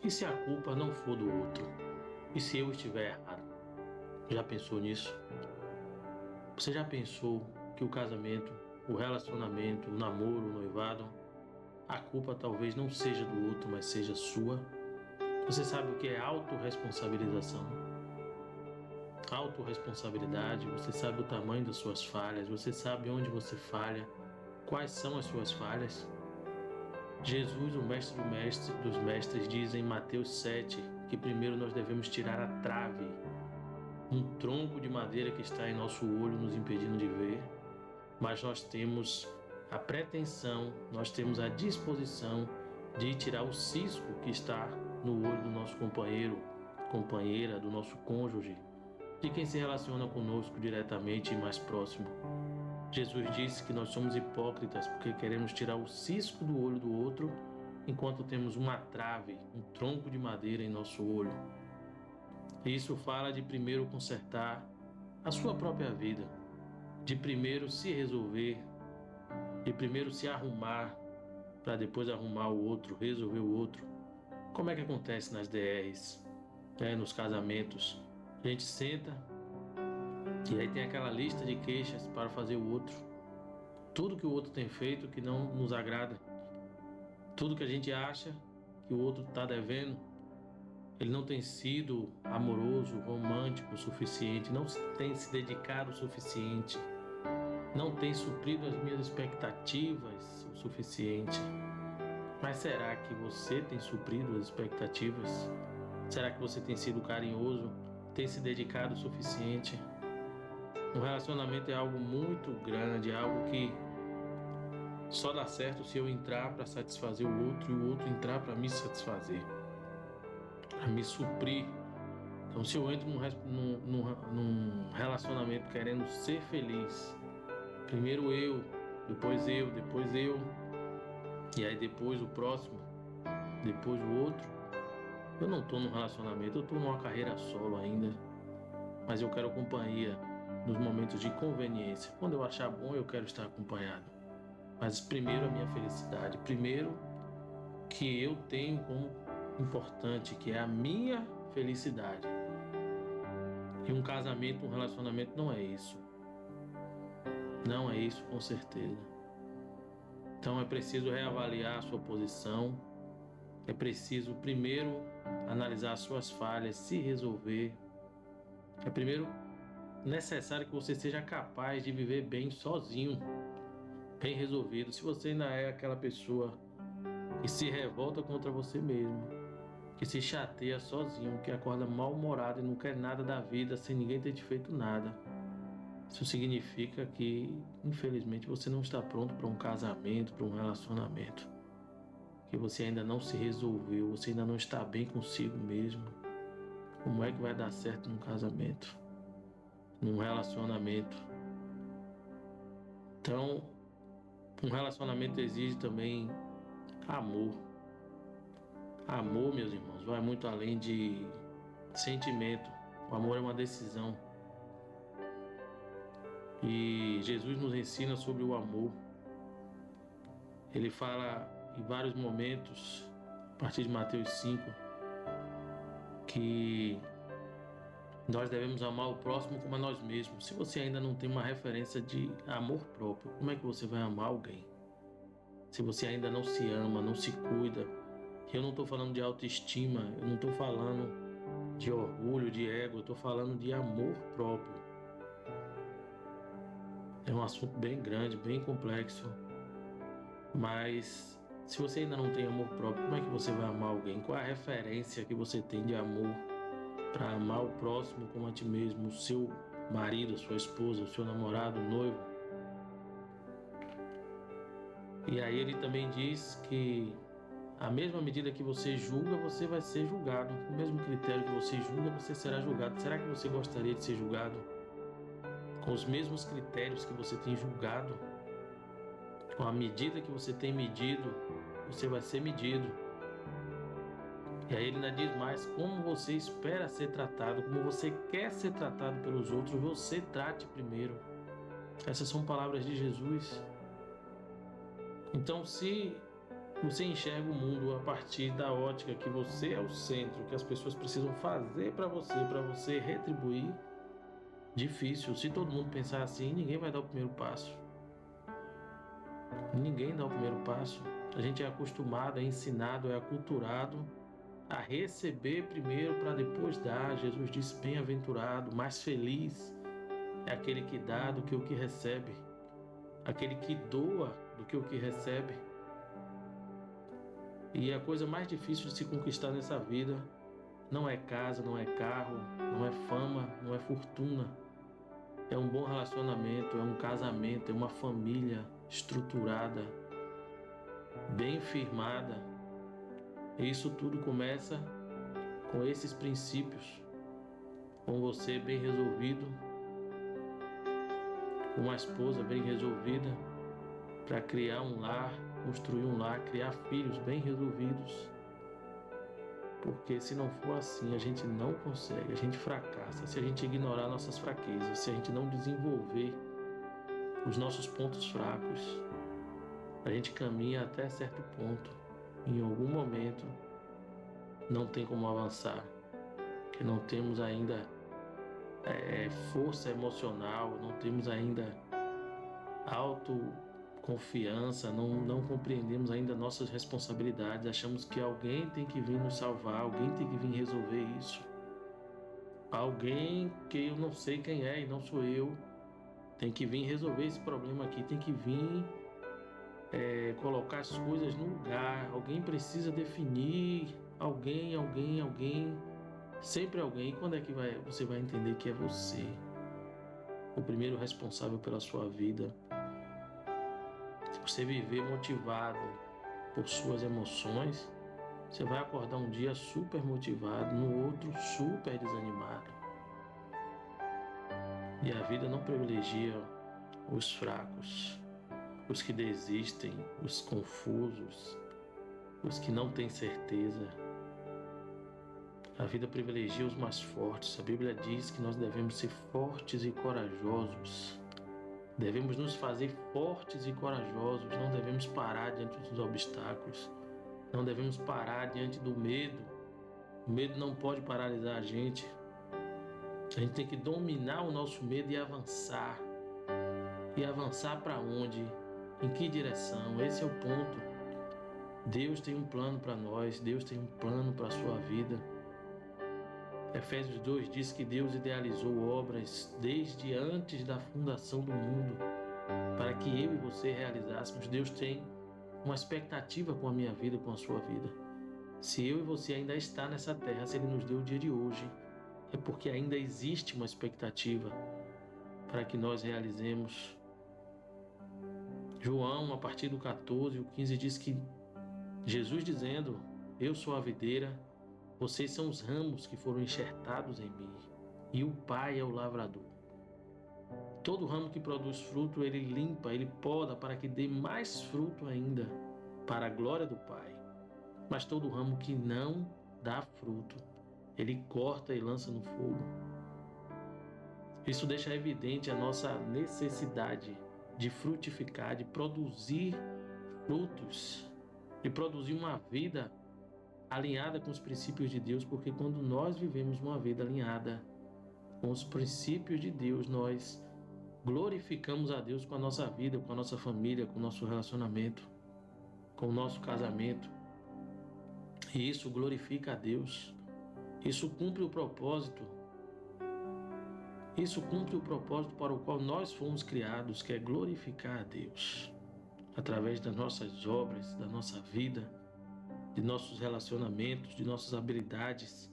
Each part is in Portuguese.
E se a culpa não for do outro? E se eu estiver errado? Já pensou nisso? Você já pensou que o casamento, o relacionamento, o namoro, o noivado, a culpa talvez não seja do outro, mas seja sua? Você sabe o que é autorresponsabilização? Autorresponsabilidade, você sabe o tamanho das suas falhas, você sabe onde você falha, quais são as suas falhas. Jesus, o mestre dos mestres, diz em Mateus 7 que primeiro nós devemos tirar a trave, um tronco de madeira que está em nosso olho nos impedindo de ver, mas nós temos a pretensão, nós temos a disposição de tirar o cisco que está no olho do nosso companheiro, companheira, do nosso cônjuge, de quem se relaciona conosco diretamente e mais próximo. Jesus disse que nós somos hipócritas porque queremos tirar o cisco do olho do outro enquanto temos uma trave, um tronco de madeira em nosso olho. Isso fala de primeiro consertar a sua própria vida, de primeiro se resolver, de primeiro se arrumar para depois arrumar o outro, resolver o outro. Como é que acontece nas DRs, nos casamentos? A gente senta e aí tem aquela lista de queixas para fazer o outro. Tudo que o outro tem feito que não nos agrada. Tudo que a gente acha que o outro está devendo. Ele não tem sido amoroso, romântico o suficiente, não tem se dedicado o suficiente, não tem suprido as minhas expectativas o suficiente. Mas será que você tem suprido as expectativas? Será que você tem sido carinhoso, tem se dedicado o suficiente? Um relacionamento é algo muito grande, é algo que só dá certo se eu entrar para satisfazer o outro e o outro entrar para me satisfazer, para me suprir. Então, se eu entro num relacionamento querendo ser feliz, primeiro eu, e aí depois o próximo, depois o outro, eu não estou num relacionamento, eu estou numa carreira solo ainda, mas eu quero companhia nos momentos de conveniência. Quando eu achar bom, eu quero estar acompanhado. Mas primeiro a minha felicidade, primeiro que eu tenho como importante, que é a minha felicidade. E um casamento, um relacionamento não é isso. Não é isso, com certeza. Então é preciso reavaliar a sua posição, é preciso primeiro analisar as suas falhas, se resolver. É primeiro necessário que você seja capaz de viver bem sozinho, bem resolvido. Se você ainda é aquela pessoa que se revolta contra você mesmo, que se chateia sozinho, que acorda mal-humorado e não quer nada da vida sem ninguém ter te feito nada, isso significa que, infelizmente, você não está pronto para um casamento, para um relacionamento. Que você ainda não se resolveu, você ainda não está bem consigo mesmo. Como é que vai dar certo num casamento, num relacionamento? Então, um relacionamento exige também amor. Amor, meus irmãos, vai muito além de sentimento. O amor é uma decisão. E Jesus nos ensina sobre o amor. Ele fala em vários momentos, a partir de Mateus 5, que nós devemos amar o próximo como a nós mesmos. Se você ainda não tem uma referência de amor próprio, como é que você vai amar alguém? Se você ainda não se ama, não se cuida. Eu não estou falando de autoestima, eu não estou falando de orgulho, de ego, eu estou falando de amor próprio. É um assunto bem grande, bem complexo, mas se você ainda não tem amor próprio, como é que você vai amar alguém? Qual é a referência que você tem de amor para amar o próximo como a ti mesmo, o seu marido, a sua esposa, o seu namorado, o noivo? E aí ele também diz que a mesma medida que você julga, você vai ser julgado. O mesmo critério que você julga, você será julgado. Será que você gostaria de ser julgado com os mesmos critérios que você tem julgado? Com a medida que você tem medido, você vai ser medido. E aí ele ainda diz mais: como você espera ser tratado, como você quer ser tratado pelos outros, você trate primeiro. Essas são palavras de Jesus. Então, se Você enxerga o mundo a partir da ótica que você é o centro, que as pessoas precisam fazer para você retribuir. Difícil. Se todo mundo pensar assim, ninguém vai dar o primeiro passo. Ninguém dá o primeiro passo. A gente é acostumado, é ensinado, é aculturado a receber primeiro para depois dar. Jesus disse: bem-aventurado, mais feliz é aquele que dá do que o que recebe, aquele que doa do que o que recebe. E a coisa mais difícil de se conquistar nessa vida não é casa, não é carro, não é fama, não é fortuna. É um bom relacionamento, é um casamento, é uma família estruturada, bem firmada. E isso tudo começa com esses princípios, com você bem resolvido, com uma esposa bem resolvida, para criar um lar, construir um lar, criar filhos bem resolvidos. Porque se não for assim, a gente não consegue, a gente fracassa. Se a gente ignorar nossas fraquezas, se a gente não desenvolver os nossos pontos fracos, a gente caminha até certo ponto. Em algum momento, não tem como avançar, porque não temos ainda força emocional, não temos ainda autoconfiança, não compreendemos ainda nossas responsabilidades, achamos que alguém tem que vir nos salvar, alguém tem que vir resolver isso. Alguém que eu não sei quem é e não sou eu, tem que vir resolver esse problema aqui, tem que vir colocar as coisas no lugar, alguém precisa definir, alguém, sempre alguém. E quando é que você vai entender que é você o primeiro responsável pela sua vida? Se você viver motivado por suas emoções, você vai acordar um dia super motivado, no outro super desanimado. E a vida não privilegia os fracos, os que desistem, os confusos, os que não têm certeza. A vida privilegia os mais fortes. A Bíblia diz que nós devemos ser fortes e corajosos. Devemos nos fazer fortes e corajosos. Não devemos parar diante dos obstáculos. Não devemos parar diante do medo. O medo não pode paralisar a gente. A gente tem que dominar o nosso medo e avançar. E avançar para onde? Em que direção? Esse é o ponto. Deus tem um plano para nós. Deus tem um plano para a sua vida. Efésios 2 diz que Deus idealizou obras desde antes da fundação do mundo para que eu e você realizássemos. Deus tem uma expectativa com a minha vida, com a sua vida. Se eu e você ainda está nessa terra, se Ele nos deu o dia de hoje, é porque ainda existe uma expectativa para que nós realizemos. João, a partir do 14 e o 15, diz que Jesus dizendo: eu sou a videira, vocês são os ramos que foram enxertados em mim, e o Pai é o lavrador. Todo ramo que produz fruto, Ele limpa, Ele poda para que dê mais fruto ainda, para a glória do Pai. Mas todo ramo que não dá fruto, Ele corta e lança no fogo. Isso deixa evidente a nossa necessidade de frutificar, de produzir frutos, de produzir uma vida alinhada com os princípios de Deus, porque quando nós vivemos uma vida alinhada com os princípios de Deus, nós glorificamos a Deus com a nossa vida, com a nossa família, com o nosso relacionamento, com o nosso casamento. E isso glorifica a Deus. Isso cumpre o propósito. Isso cumpre o propósito para o qual nós fomos criados, que é glorificar a Deus através das nossas obras, da nossa vida, de nossos relacionamentos, de nossas habilidades,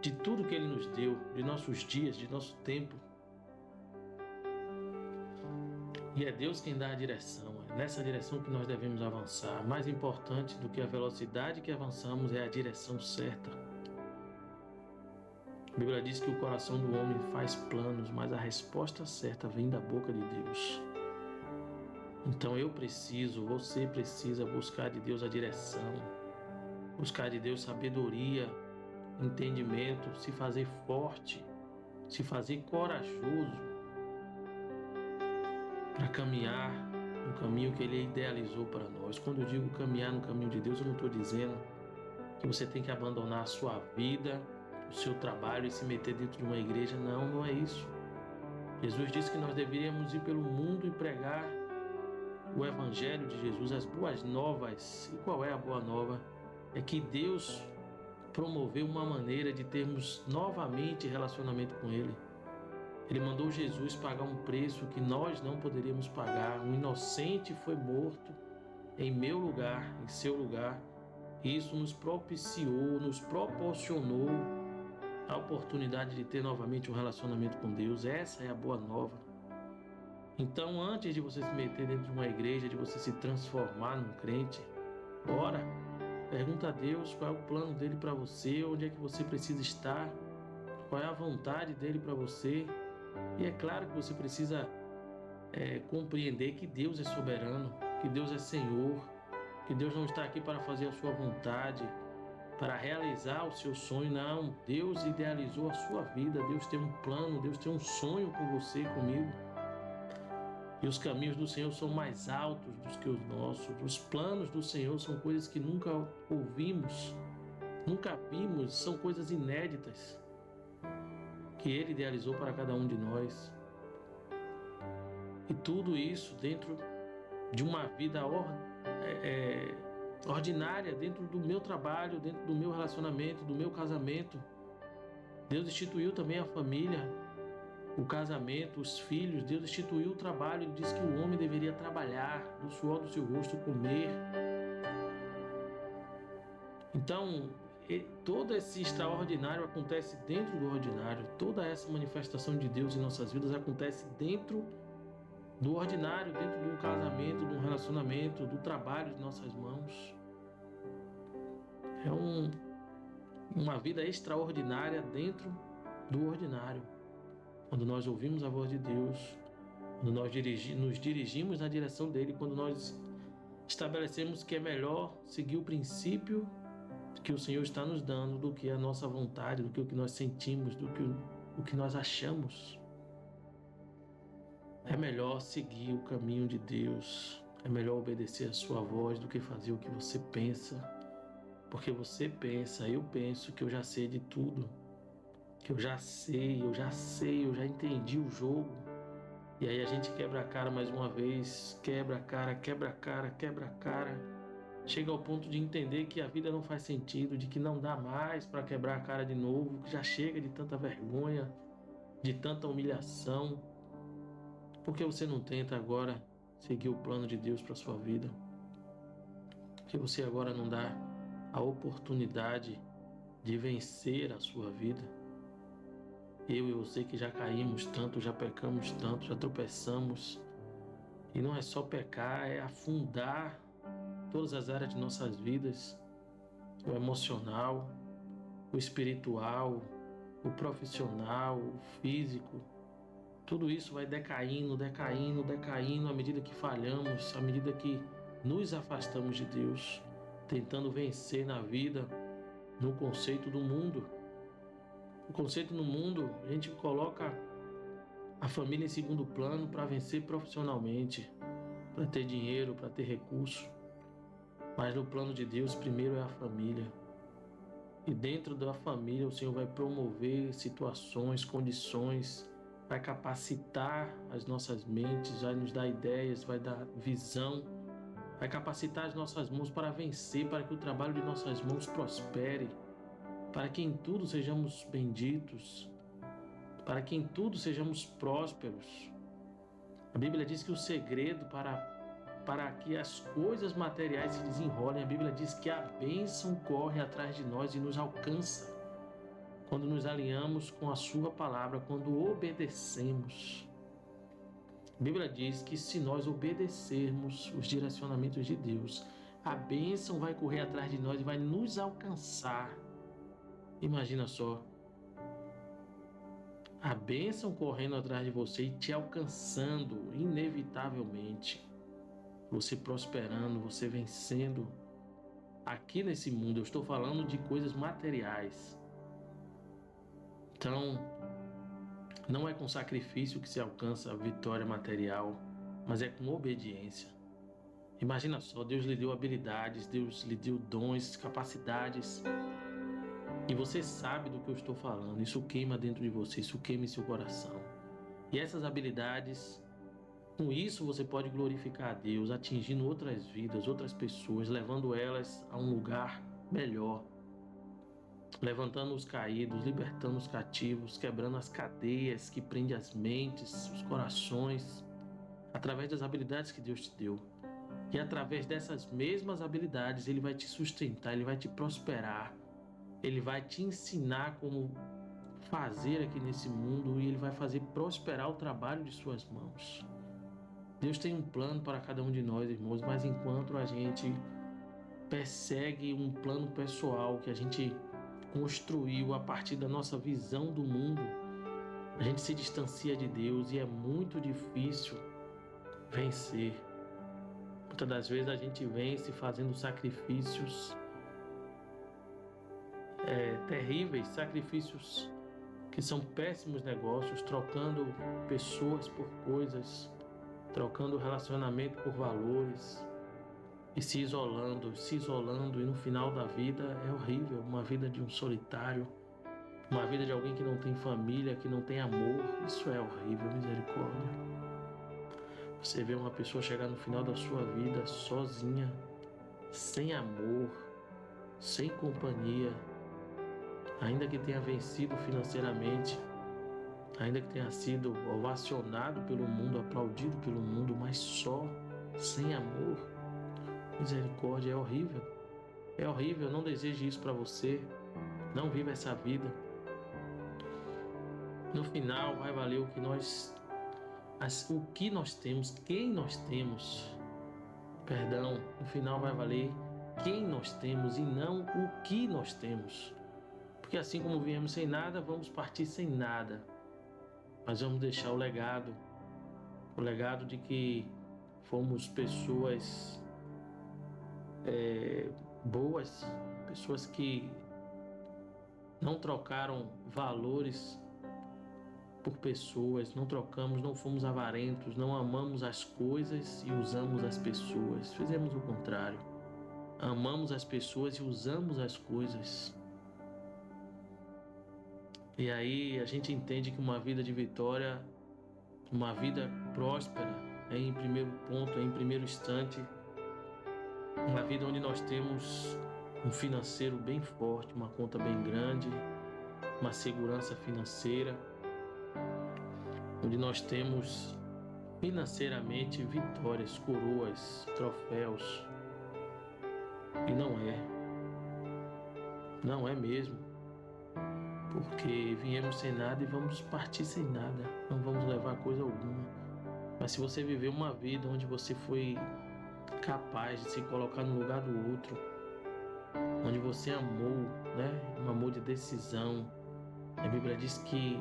de tudo que Ele nos deu, de nossos dias, de nosso tempo. E é Deus quem dá a direção, é nessa direção que nós devemos avançar. Mais importante do que a velocidade que avançamos é a direção certa. A Bíblia diz que o coração do homem faz planos, mas a resposta certa vem da boca de Deus. Então você precisa buscar de Deus a direção, buscar de Deus sabedoria, entendimento, se fazer forte, se fazer corajoso para caminhar no caminho que Ele idealizou para nós. Quando eu digo caminhar no caminho de Deus, eu não estou dizendo que você tem que abandonar a sua vida, o seu trabalho e se meter dentro de uma igreja. Não, não é isso. Jesus disse que nós deveríamos ir pelo mundo e pregar o Evangelho de Jesus, as boas novas. E qual é a boa nova? É que Deus promoveu uma maneira de termos novamente relacionamento com Ele. Ele mandou Jesus pagar um preço que nós não poderíamos pagar. Um inocente foi morto em meu lugar, em seu lugar. Isso nos propiciou, nos proporcionou a oportunidade de ter novamente um relacionamento com Deus. Essa é a boa nova. Então, antes de você se meter dentro de uma igreja, de você se transformar num crente, ora, pergunta a Deus qual é o plano dele para você, onde é que você precisa estar, qual é a vontade dele para você. E é claro que você precisa compreender que Deus é soberano, que Deus é Senhor, que Deus não está aqui para fazer a sua vontade, para realizar o seu sonho. Não, Deus idealizou a sua vida, Deus tem um plano, Deus tem um sonho com você e comigo. E os caminhos do Senhor são mais altos do que os nossos. Os planos do Senhor são coisas que nunca ouvimos, nunca vimos, são coisas inéditas que Ele idealizou para cada um de nós. E tudo isso dentro de uma vida ordinária, dentro do meu trabalho, dentro do meu relacionamento, do meu casamento. Deus instituiu também a família, o casamento, os filhos. Deus instituiu o trabalho. Ele disse que o homem deveria trabalhar, do suor do seu rosto comer. Então, todo esse extraordinário acontece dentro do ordinário. Toda essa manifestação de Deus em nossas vidas acontece dentro do ordinário, dentro de um casamento, de um relacionamento, do trabalho de nossas mãos. É uma vida extraordinária dentro do ordinário. Quando nós ouvimos a voz de Deus, quando nós nos dirigimos na direção dele, quando nós estabelecemos que é melhor seguir o princípio que o Senhor está nos dando do que a nossa vontade, do que o que nós sentimos, do que o que nós achamos. É melhor seguir o caminho de Deus, é melhor obedecer a sua voz do que fazer o que você pensa. Porque você pensa, eu penso que eu já sei de tudo, que eu já entendi o jogo. E aí a gente quebra a cara mais uma vez, quebra a cara. Chega ao ponto de entender que a vida não faz sentido, de que não dá mais para quebrar a cara de novo, que já chega de tanta vergonha, de tanta humilhação. Por que você não tenta agora seguir o plano de Deus para a sua vida? Por que você agora não dá a oportunidade de vencer a sua vida? Eu e você que já caímos tanto, já pecamos tanto, já tropeçamos. E não é só pecar, é afundar todas as áreas de nossas vidas, o emocional, o espiritual, o profissional, o físico. Tudo isso vai decaindo à medida que falhamos, à medida que nos afastamos de Deus, tentando vencer na vida, no conceito do mundo. O conceito no mundo, a gente coloca a família em segundo plano para vencer profissionalmente, para ter dinheiro, para ter recurso. Mas no plano de Deus, primeiro é a família. E dentro da família, o Senhor vai promover situações, condições, vai capacitar as nossas mentes, vai nos dar ideias, vai dar visão, vai capacitar as nossas mãos para vencer, para que o trabalho de nossas mãos prospere, para que em tudo sejamos benditos, para que em tudo sejamos prósperos. A Bíblia diz que o segredo para que as coisas materiais se desenrolem, a Bíblia diz que a bênção corre atrás de nós e nos alcança quando nos alinhamos com a sua palavra, quando obedecemos. A Bíblia diz que se nós obedecermos os direcionamentos de Deus, a bênção vai correr atrás de nós e vai nos alcançar. Imagina só, a bênção correndo atrás de você e te alcançando inevitavelmente, você prosperando, você vencendo aqui nesse mundo. Eu estou falando de coisas materiais. Então, não é com sacrifício que se alcança a vitória material, mas é com obediência. Imagina só, Deus lhe deu habilidades, Deus lhe deu dons, capacidades, e você sabe do que eu estou falando. Isso queima dentro de você, isso queima em seu coração. E essas habilidades, com isso você pode glorificar a Deus, atingindo outras vidas, outras pessoas, levando elas a um lugar melhor, levantando os caídos, libertando os cativos, quebrando as cadeias que prendem as mentes, os corações, através das habilidades que Deus te deu. E através dessas mesmas habilidades, Ele vai te sustentar, Ele vai te prosperar, Ele vai te ensinar como fazer aqui nesse mundo e Ele vai fazer prosperar o trabalho de suas mãos. Deus tem um plano para cada um de nós, irmãos, mas enquanto a gente persegue um plano pessoal que a gente construiu a partir da nossa visão do mundo, a gente se distancia de Deus e é muito difícil vencer. Muitas das vezes a gente vence fazendo sacrifícios terríveis, sacrifícios que são péssimos negócios, trocando pessoas por coisas, trocando relacionamento por valores e se isolando, e no final da vida é horrível, uma vida de um solitário, uma vida de alguém que não tem família, que não tem amor. Isso é horrível, misericórdia. Você vê uma pessoa chegar no final da sua vida sozinha, sem amor, sem companhia, ainda que tenha vencido financeiramente, ainda que tenha sido ovacionado pelo mundo, aplaudido pelo mundo, mas só, sem amor. Misericórdia, é horrível. É horrível, não deseje isso para você. Não viva essa vida. No final vai valer o que nós temos, quem nós temos. No final vai valer quem nós temos e não o que nós temos. Porque assim como viemos sem nada, vamos partir sem nada. Mas vamos deixar o legado de que fomos pessoas boas, pessoas que não trocaram valores por pessoas, não fomos avarentos, não amamos as coisas e usamos as pessoas. Fizemos o contrário. Amamos as pessoas e usamos as coisas. E aí a gente entende que uma vida de vitória, uma vida próspera, em primeiro instante, uma vida onde nós temos um financeiro bem forte, uma conta bem grande, uma segurança financeira, onde nós temos financeiramente vitórias, coroas, troféus. E não é mesmo, porque viemos sem nada e vamos partir sem nada, não vamos levar coisa alguma. Mas se você viver uma vida onde você foi capaz de se colocar no lugar do outro, onde você amou, um amor de decisão, a Bíblia diz que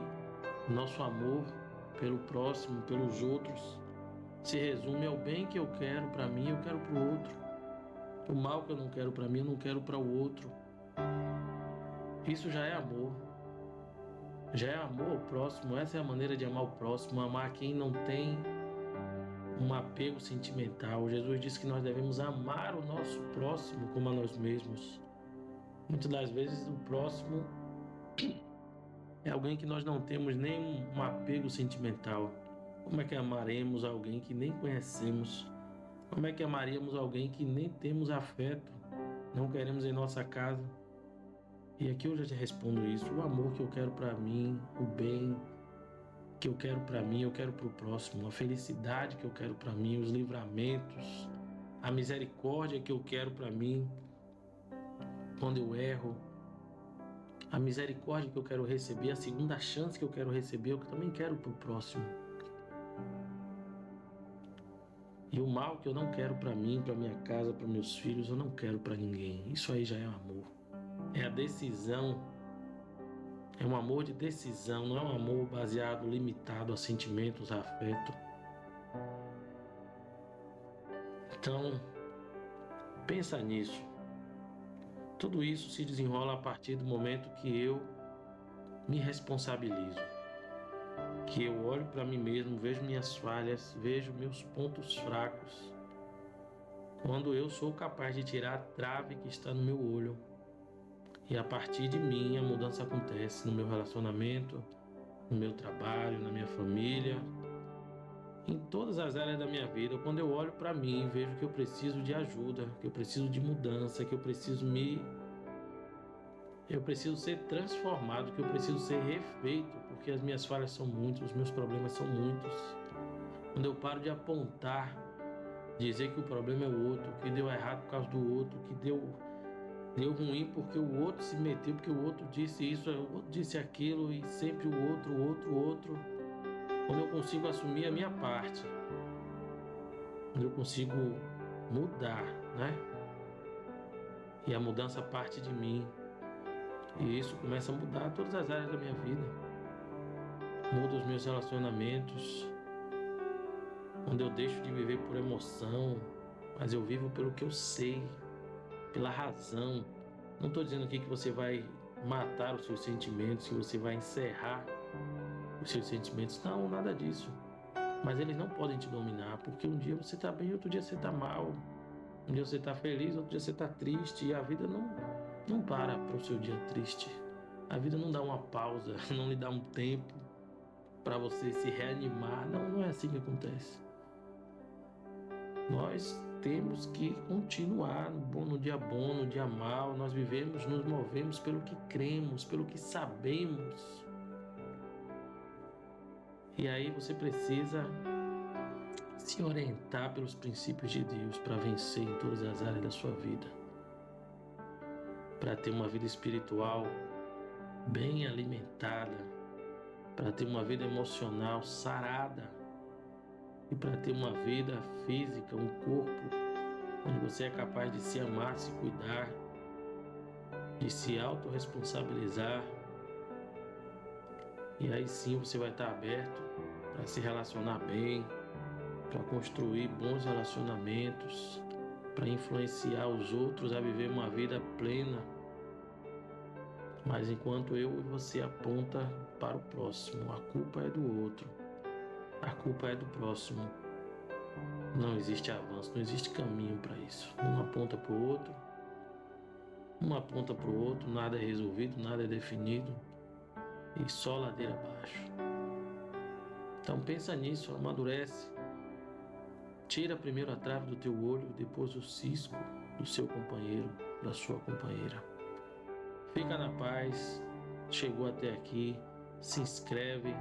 nosso amor pelo próximo, pelos outros, se resume ao bem que eu quero para mim, eu quero para o outro. O mal que eu não quero para mim, eu não quero para o outro. Isso já é amor. Já é amor ao próximo. Essa é a maneira de amar o próximo, amar quem não tem um apego sentimental. Jesus disse que nós devemos amar o nosso próximo como a nós mesmos. Muitas das vezes o próximo é alguém que nós não temos nem um apego sentimental. Como é que amaremos alguém que nem conhecemos? Como é que amaríamos alguém que nem temos afeto, não queremos em nossa casa? E aqui eu já te respondo isso. O amor que eu quero para mim, o bem que eu quero para mim, eu quero para o próximo. A felicidade que eu quero para mim, os livramentos, a misericórdia que eu quero para mim quando eu erro, a misericórdia que eu quero receber, a segunda chance que eu quero receber, eu também quero para o próximo. E o mal que eu não quero para mim, para minha casa, para meus filhos, eu não quero para ninguém. Isso aí já é amor. É a decisão. É um amor de decisão, não é um amor baseado, limitado a sentimentos, a afeto. Então, pensa nisso. Tudo isso se desenrola a partir do momento que eu me responsabilizo. que eu olho para mim mesmo, vejo minhas falhas, vejo meus pontos fracos. Quando eu sou capaz de tirar a trave que está no meu olho, e a partir de mim a mudança acontece no meu relacionamento, no meu trabalho, na minha família, em todas as áreas da minha vida. Quando eu olho para mim, vejo que eu preciso de ajuda, que eu preciso de mudança, que eu preciso ser transformado, que eu preciso ser refeito, porque as minhas falhas são muitas, os meus problemas são muitos. Quando eu paro de apontar, dizer que o problema é o outro, que deu errado por causa do outro, que deu ruim porque o outro se meteu, porque o outro disse isso, o outro disse aquilo, e sempre o outro. Quando eu consigo assumir a minha parte, quando eu consigo mudar, né? E a mudança parte de mim. E isso começa a mudar todas as áreas da minha vida. Muda os meus relacionamentos. Quando eu deixo de viver por emoção, mas eu vivo pelo que eu sei, pela razão. Não estou dizendo aqui que você vai matar os seus sentimentos, que você vai encerrar os seus sentimentos. Não, nada disso. Mas eles não podem te dominar, porque um dia você está bem, outro dia você está mal. Um dia você está feliz, outro dia você está triste. E a vida não para o seu dia triste. A vida não dá uma pausa, não lhe dá um tempo para você se reanimar. Não é assim que acontece. Nós temos que continuar no dia bom, no dia mau. Nós vivemos, nos movemos pelo que cremos, pelo que sabemos. E aí você precisa se orientar pelos princípios de Deus para vencer em todas as áreas da sua vida. Para ter uma vida espiritual bem alimentada, para ter uma vida emocional sarada e para ter uma vida física, um corpo onde você é capaz de se amar, se cuidar, de se autorresponsabilizar. E aí sim você vai estar aberto para se relacionar bem, para construir bons relacionamentos, para influenciar os outros a viver uma vida plena. Mas enquanto eu e você aponta para o próximo, a culpa é do outro, a culpa é do próximo. Não existe avanço, não existe caminho para isso. Um aponta para o outro, nada é resolvido, nada é definido e só ladeira abaixo. Então pensa nisso, amadurece. Tira primeiro a trave do teu olho, depois o cisco do seu companheiro, da sua companheira. Fica na paz, chegou até aqui, se inscreve,